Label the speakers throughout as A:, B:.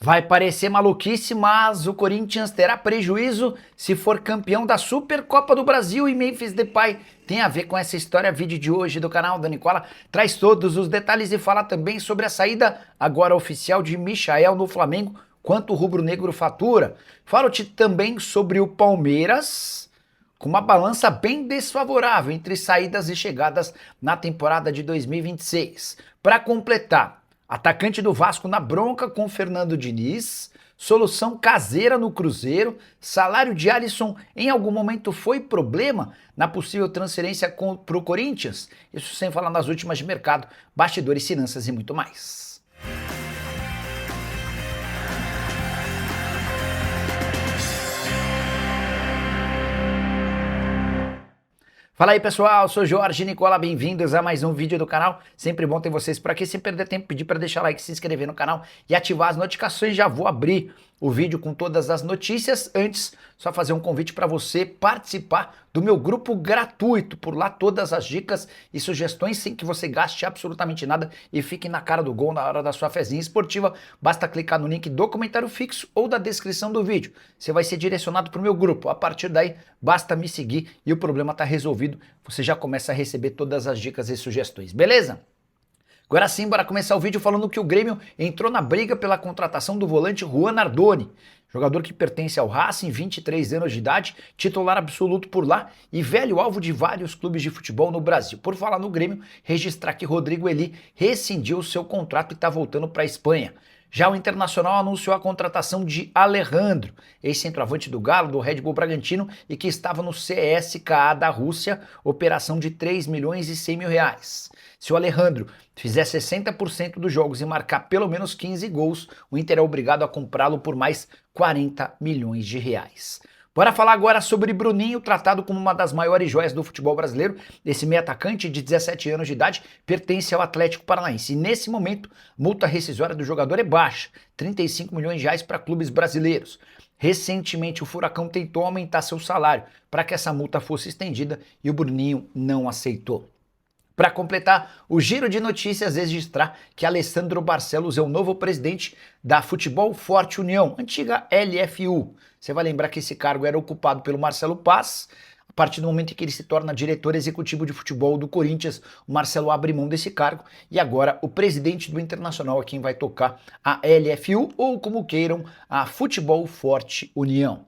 A: Vai parecer maluquice, mas o Corinthians terá prejuízo se for campeão da Supercopa do Brasil e Memphis Depay tem a ver com essa história. Vídeo de hoje do canal da Nicola traz todos os detalhes e fala também sobre a saída agora oficial de Michael no Flamengo, quanto o rubro-negro fatura. Falo-te também sobre o Palmeiras, com uma balança bem desfavorável entre saídas e chegadas na temporada de 2026. Para completar, atacante do Vasco na bronca com Fernando Diniz, solução caseira no Cruzeiro, salário de Alisson em algum momento foi problema na possível transferência para o Corinthians, isso sem falar nas últimas de mercado, bastidores, finanças e muito mais. Fala aí pessoal, sou Jorge Nicola, bem-vindos a mais um vídeo do canal, sempre bom ter vocês por aqui, sem perder tempo, pedir para deixar like, se inscrever no canal e ativar as notificações. Já vou abrir o vídeo com todas as notícias. Antes, só fazer um convite para você participar do meu grupo gratuito, por lá todas as dicas e sugestões sem que você gaste absolutamente nada e fique na cara do gol na hora da sua fezinha esportiva. Basta clicar no link do comentário fixo ou da descrição do vídeo, você vai ser direcionado para o meu grupo. A partir daí, basta me seguir e o problema está resolvido, você já começa a receber todas as dicas e sugestões, beleza? Agora sim, bora começar o vídeo falando que o Grêmio entrou na briga pela contratação do volante Juan Nardoni, jogador que pertence ao Racing, 23 anos de idade, titular absoluto por lá e velho alvo de vários clubes de futebol no Brasil. Por falar no Grêmio, registrar que Rodrigo Eli rescindiu seu contrato e está voltando para a Espanha. Já o Internacional anunciou a contratação de Alejandro, ex-centroavante do Galo, do Red Bull Bragantino e que estava no CSKA da Rússia, operação de 3 milhões e 100 mil reais. Se o Alejandro fizer 60% dos jogos e marcar pelo menos 15 gols, o Inter é obrigado a comprá-lo por mais 40 milhões de reais. Bora falar agora sobre Bruninho, tratado como uma das maiores joias do futebol brasileiro. Esse meio atacante de 17 anos de idade pertence ao Atlético Paranaense. E nesse momento, multa rescisória do jogador é baixa, 35 milhões de reais para clubes brasileiros. Recentemente, o Furacão tentou aumentar seu salário para que essa multa fosse estendida e o Bruninho não aceitou. Para completar o giro de notícias, registrar que Alessandro Barcelos é o novo presidente da Futebol Forte União, antiga LFU. Você vai lembrar que esse cargo era ocupado pelo Marcelo Paz. A partir do momento em que ele se torna diretor executivo de futebol do Corinthians, o Marcelo abre mão desse cargo e agora o presidente do Internacional é quem vai tocar a LFU, ou como queiram, a Futebol Forte União.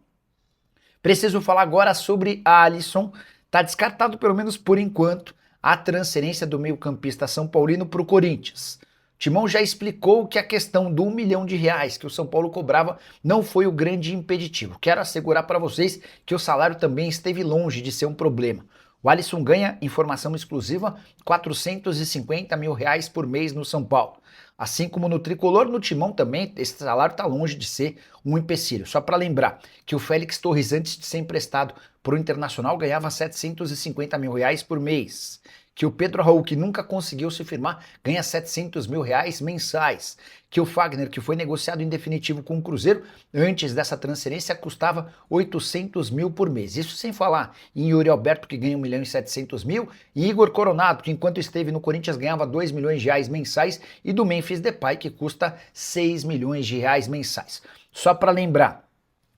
A: Preciso falar agora sobre a Alisson. Está descartado, pelo menos por enquanto, a transferência do meio-campista São Paulino para o Corinthians. Timão já explicou que a questão do 1 milhão de reais que o São Paulo cobrava não foi o grande impeditivo. Quero assegurar para vocês que o salário também esteve longe de ser um problema. O Alisson ganha, informação exclusiva, 450 mil reais por mês no São Paulo. Assim como no Tricolor, no Timão também, esse salário está longe de ser um empecilho. Só para lembrar que o Félix Torres, antes de ser emprestado para o Internacional, ganhava 750 mil reais por mês. Que o Pedro Raul, que nunca conseguiu se firmar, ganha 700 mil reais mensais. Que o Fagner, que foi negociado em definitivo com o Cruzeiro, antes dessa transferência custava 800 mil por mês. Isso sem falar em Yuri Alberto, que ganha 1 milhão e 700 mil, e Igor Coronado, que enquanto esteve no Corinthians ganhava 2 milhões de reais mensais, e do Memphis Depay, que custa 6 milhões de reais mensais. Só para lembrar,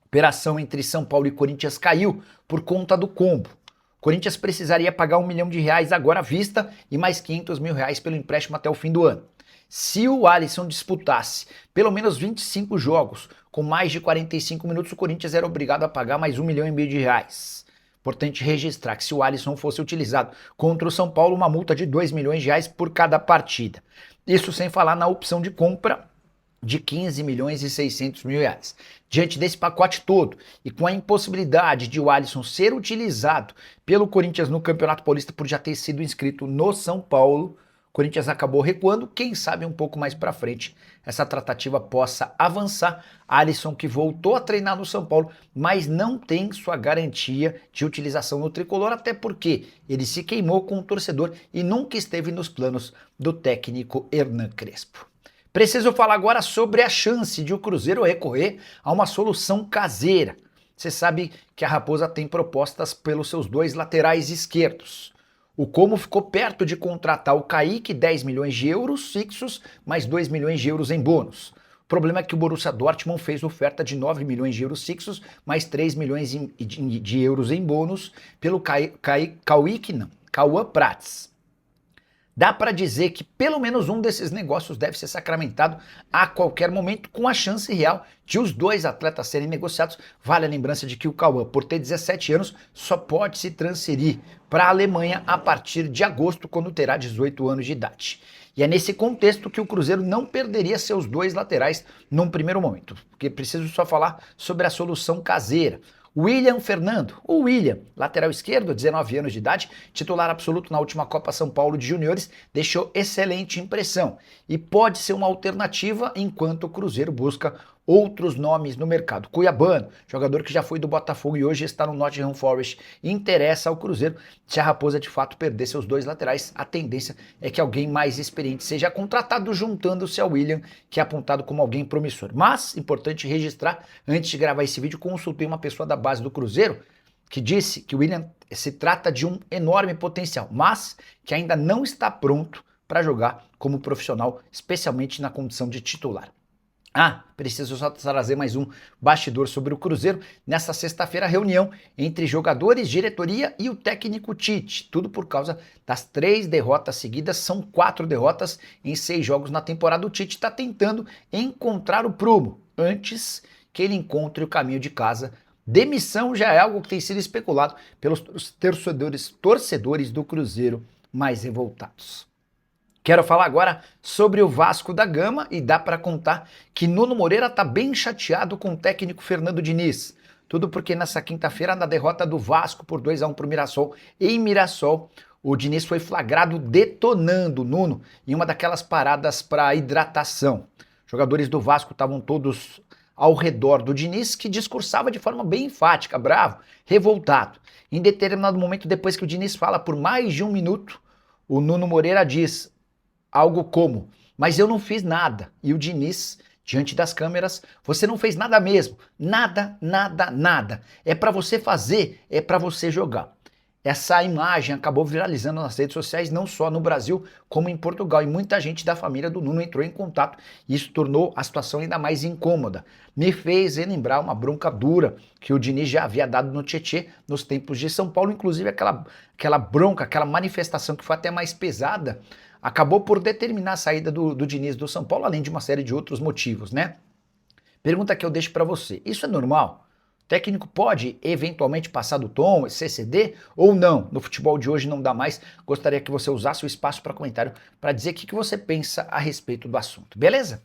A: a operação entre São Paulo e Corinthians caiu por conta do combo. O Corinthians precisaria pagar 1 milhão de reais agora à vista e mais 500 mil reais pelo empréstimo até o fim do ano. Se o Alisson disputasse pelo menos 25 jogos com mais de 45 minutos, o Corinthians era obrigado a pagar mais 1 milhão e meio de reais. Importante registrar que se o Alisson fosse utilizado contra o São Paulo, uma multa de 2 milhões de reais por cada partida. Isso sem falar na opção de compra de 15 milhões e 600 mil reais. Diante desse pacote todo e com a impossibilidade de o Alisson ser utilizado pelo Corinthians no Campeonato Paulista por já ter sido inscrito no São Paulo, o Corinthians acabou recuando. Quem sabe um pouco mais para frente essa tratativa possa avançar. Alisson, que voltou a treinar no São Paulo, mas não tem sua garantia de utilização no Tricolor, até porque ele se queimou com o torcedor e nunca esteve nos planos do técnico Hernan Crespo. Preciso falar agora sobre a chance de o Cruzeiro recorrer a uma solução caseira. Você sabe que a Raposa tem propostas pelos seus dois laterais esquerdos. O Como ficou perto de contratar o Kaique, 10 milhões de euros fixos, mais 2 milhões de euros em bônus. O problema é que o Borussia Dortmund fez oferta de 9 milhões de euros fixos, mais 3 milhões de euros em bônus pelo Cauã Prats. Dá para dizer que pelo menos um desses negócios deve ser sacramentado a qualquer momento, com a chance real de os dois atletas serem negociados. Vale a lembrança de que o Cauã, por ter 17 anos, só pode se transferir para a Alemanha a partir de agosto, quando terá 18 anos de idade. E é nesse contexto que o Cruzeiro não perderia seus dois laterais num primeiro momento, porque preciso só falar sobre a solução caseira. William Fernando, o William, lateral esquerdo, 19 anos de idade, titular absoluto na última Copa São Paulo de Juniores, deixou excelente impressão e pode ser uma alternativa enquanto o Cruzeiro busca outros nomes no mercado. Cuiabano, jogador que já foi do Botafogo e hoje está no Nottingham Forest, interessa ao Cruzeiro. Se a Raposa de fato perder seus dois laterais, a tendência é que alguém mais experiente seja contratado, juntando-se ao William, que é apontado como alguém promissor. Mas, importante registrar, antes de gravar esse vídeo, consultei uma pessoa da base do Cruzeiro que disse que o William se trata de um enorme potencial, mas que ainda não está pronto para jogar como profissional, especialmente na condição de titular. Preciso só trazer mais um bastidor sobre o Cruzeiro. Nessa sexta-feira, reunião entre jogadores, diretoria e o técnico Tite. Tudo por causa das 3 derrotas seguidas. São 4 derrotas em 6 jogos na temporada. O Tite está tentando encontrar o prumo antes que ele encontre o caminho de casa. Demissão já é algo que tem sido especulado pelos torcedores do Cruzeiro mais revoltados. Quero falar agora sobre o Vasco da Gama e dá para contar que Nuno Moreira está bem chateado com o técnico Fernando Diniz. Tudo porque nessa quinta-feira, na derrota do Vasco por 2-1 para o Mirassol, em Mirassol, o Diniz foi flagrado detonando o Nuno em uma daquelas paradas para hidratação. Jogadores do Vasco estavam todos ao redor do Diniz, que discursava de forma bem enfática, bravo, revoltado. Em determinado momento, depois que o Diniz fala por mais de 1 minuto, o Nuno Moreira diz algo como: mas eu não fiz nada. E o Diniz, diante das câmeras: você não fez nada mesmo. Nada, nada, nada. É para você fazer, é para você jogar. Essa imagem acabou viralizando nas redes sociais, não só no Brasil, como em Portugal. E muita gente da família do Nuno entrou em contato. E isso tornou a situação ainda mais incômoda. Me fez relembrar uma bronca dura que o Diniz já havia dado no Tietê nos tempos de São Paulo. Inclusive aquela bronca, aquela manifestação que foi até mais pesada, acabou por determinar a saída do Diniz do São Paulo, além de uma série de outros motivos, né? Pergunta que eu deixo para você: isso é normal? O técnico pode eventualmente passar do tom, CCD ou não? No futebol de hoje não dá mais. Gostaria que você usasse o espaço para comentário para dizer o que você pensa a respeito do assunto, beleza?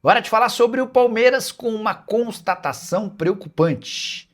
A: Hora de falar sobre o Palmeiras com uma constatação preocupante.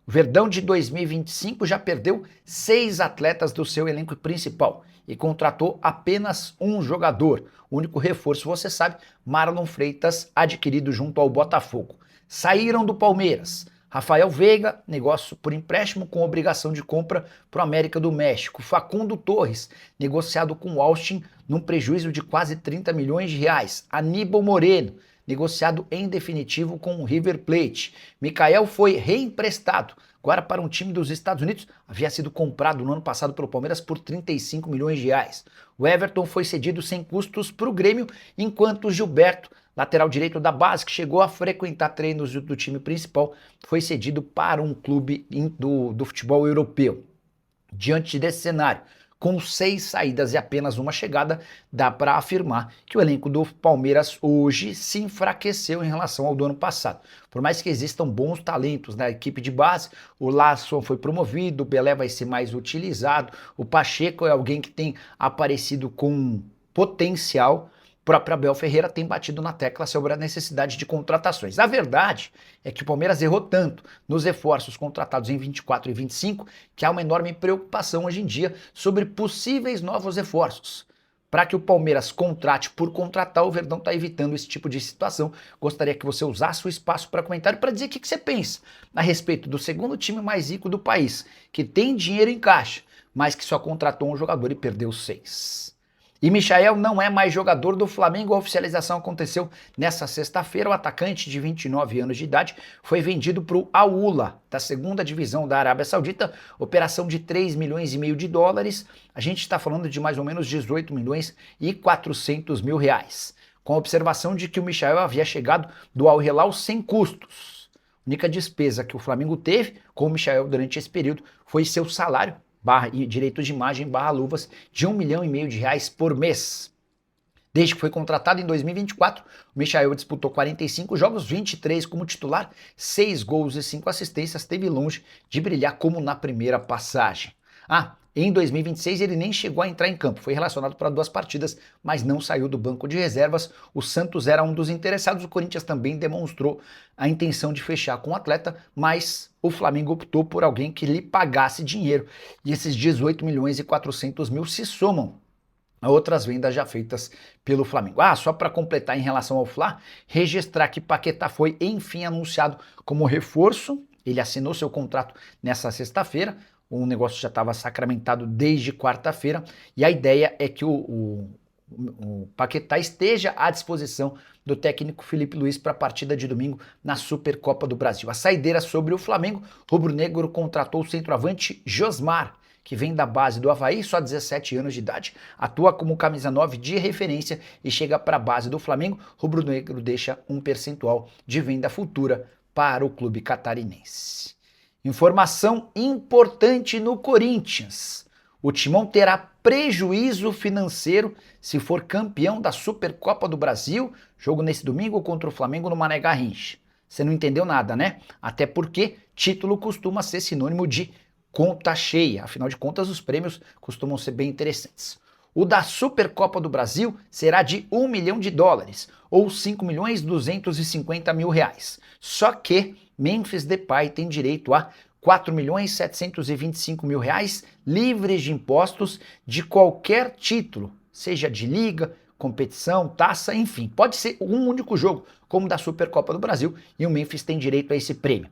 A: O Verdão de 2025 já perdeu 6 atletas do seu elenco principal e contratou apenas um jogador. O único reforço, você sabe, Marlon Freitas, adquirido junto ao Botafogo. Saíram do Palmeiras Rafael Veiga, negócio por empréstimo com obrigação de compra para o América do México. Facundo Torres, negociado com o Austin num prejuízo de quase 30 milhões de reais. Aníbal Moreno, negociado em definitivo com o River Plate. Mikael foi reemprestado agora para um time dos Estados Unidos. Havia sido comprado no ano passado pelo Palmeiras por 35 milhões de reais. O Everton foi cedido sem custos para o Grêmio, enquanto o Gilberto, lateral direito da base, que chegou a frequentar treinos do time principal, foi cedido para um clube do futebol europeu. Diante desse cenário, com 6 saídas e apenas uma chegada, dá para afirmar que o elenco do Palmeiras hoje se enfraqueceu em relação ao do ano passado. Por mais que existam bons talentos na equipe de base, o Larsson foi promovido, o Belé vai ser mais utilizado, o Pacheco é alguém que tem aparecido com potencial. O próprio Abel Ferreira tem batido na tecla sobre a necessidade de contratações. A verdade é que o Palmeiras errou tanto nos reforços contratados em 24 e 25 que há uma enorme preocupação hoje em dia sobre possíveis novos reforços. Para que o Palmeiras contrate por contratar, o Verdão está evitando esse tipo de situação. Gostaria que você usasse o espaço para comentário para dizer o que você pensa a respeito do segundo time mais rico do país, que tem dinheiro em caixa, mas que só contratou um jogador e perdeu 6. E Michael não é mais jogador do Flamengo. A oficialização aconteceu nesta sexta-feira. O atacante de 29 anos de idade foi vendido para o Al Ula, da segunda divisão da Arábia Saudita, operação de 3 milhões e meio de dólares. A gente está falando de mais ou menos 18 milhões e 400 mil reais. com a observação de que o Michael havia chegado do Al Hilal sem custos. A única despesa que o Flamengo teve com o Michael durante esse período foi seu salário, e direitos de imagem, luvas, de R$1,5 milhão por mês. Desde que foi contratado em 2024, o Michael disputou 45 jogos, 23 como titular, 6 gols e 5 assistências, esteve longe de brilhar como na primeira passagem. Em 2026 ele nem chegou a entrar em campo, foi relacionado para 2 partidas, mas não saiu do banco de reservas. O Santos era um dos interessados, o Corinthians também demonstrou a intenção de fechar com o atleta, mas o Flamengo optou por alguém que lhe pagasse dinheiro, e esses 18 milhões e 400 mil se somam a outras vendas já feitas pelo Flamengo. Só para completar em relação ao Fla, registrar que Paquetá foi enfim anunciado como reforço, ele assinou seu contrato nessa sexta-feira, o negócio já estava sacramentado desde quarta-feira, e a ideia é que o Paquetá esteja à disposição do técnico Felipe Luiz para a partida de domingo na Supercopa do Brasil. A saideira sobre o Flamengo, rubro-negro contratou o centroavante Josmar, que vem da base do Avaí, só 17 anos de idade, atua como camisa 9 de referência e chega para a base do Flamengo. Rubro-negro deixa um percentual de venda futura para o clube catarinense. Informação importante no Corinthians: o Timão terá prejuízo financeiro se for campeão da Supercopa do Brasil, jogo nesse domingo contra o Flamengo no Mané Garrincha. Você não entendeu nada, né? Até porque título costuma ser sinônimo de conta cheia, afinal de contas os prêmios costumam ser bem interessantes. O da Supercopa do Brasil será de US$1 milhão, ou R$5.250.000. Só que Memphis Depay tem direito a R$4.725.000 livres de impostos de qualquer título, seja de liga, competição, taça, enfim. Pode ser um único jogo, como da Supercopa do Brasil, e o Memphis tem direito a esse prêmio.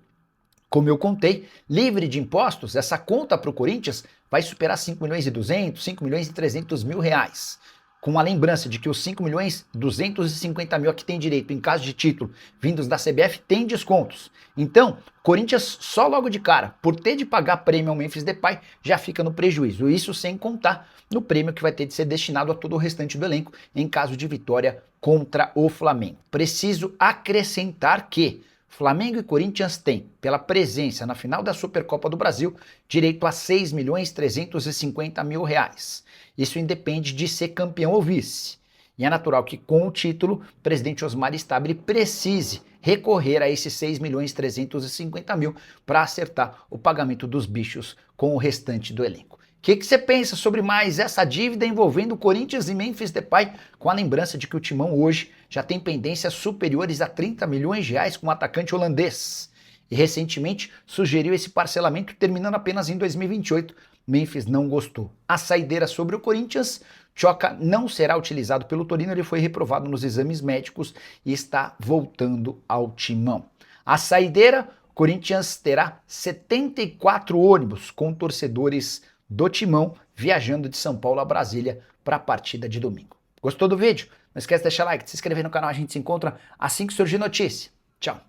A: Como eu contei, livre de impostos, essa conta para o Corinthians vai superar R$5.200.000, R$5.300.000, com a lembrança de que os R$5.250.000 que tem direito em caso de título vindos da CBF tem descontos. Então, Corinthians só logo de cara, por ter de pagar prêmio ao Memphis Depay, já fica no prejuízo. Isso sem contar no prêmio que vai ter de ser destinado a todo o restante do elenco em caso de vitória contra o Flamengo. Preciso acrescentar que Flamengo e Corinthians têm, pela presença na final da Supercopa do Brasil, direito a R$6.350.000. Isso independe de ser campeão ou vice. E é natural que, com o título, o presidente Osmar Stabile precise recorrer a esses R$6.350.000 para acertar o pagamento dos bichos com o restante do elenco. O que você pensa sobre mais essa dívida envolvendo Corinthians e Memphis Depay, com a lembrança de que o Timão hoje já tem pendências superiores a R$30 milhões com o atacante holandês? E recentemente sugeriu esse parcelamento terminando apenas em 2028. Memphis não gostou. A saideira sobre o Corinthians: Tchoka não será utilizado pelo Torino, ele foi reprovado nos exames médicos e está voltando ao Timão. A saideira: Corinthians terá 74 ônibus com torcedores do Timão viajando de São Paulo a Brasília para a partida de domingo. Gostou do vídeo? Não esquece de deixar like, de se inscrever no canal, a gente se encontra assim que surgir notícia. Tchau!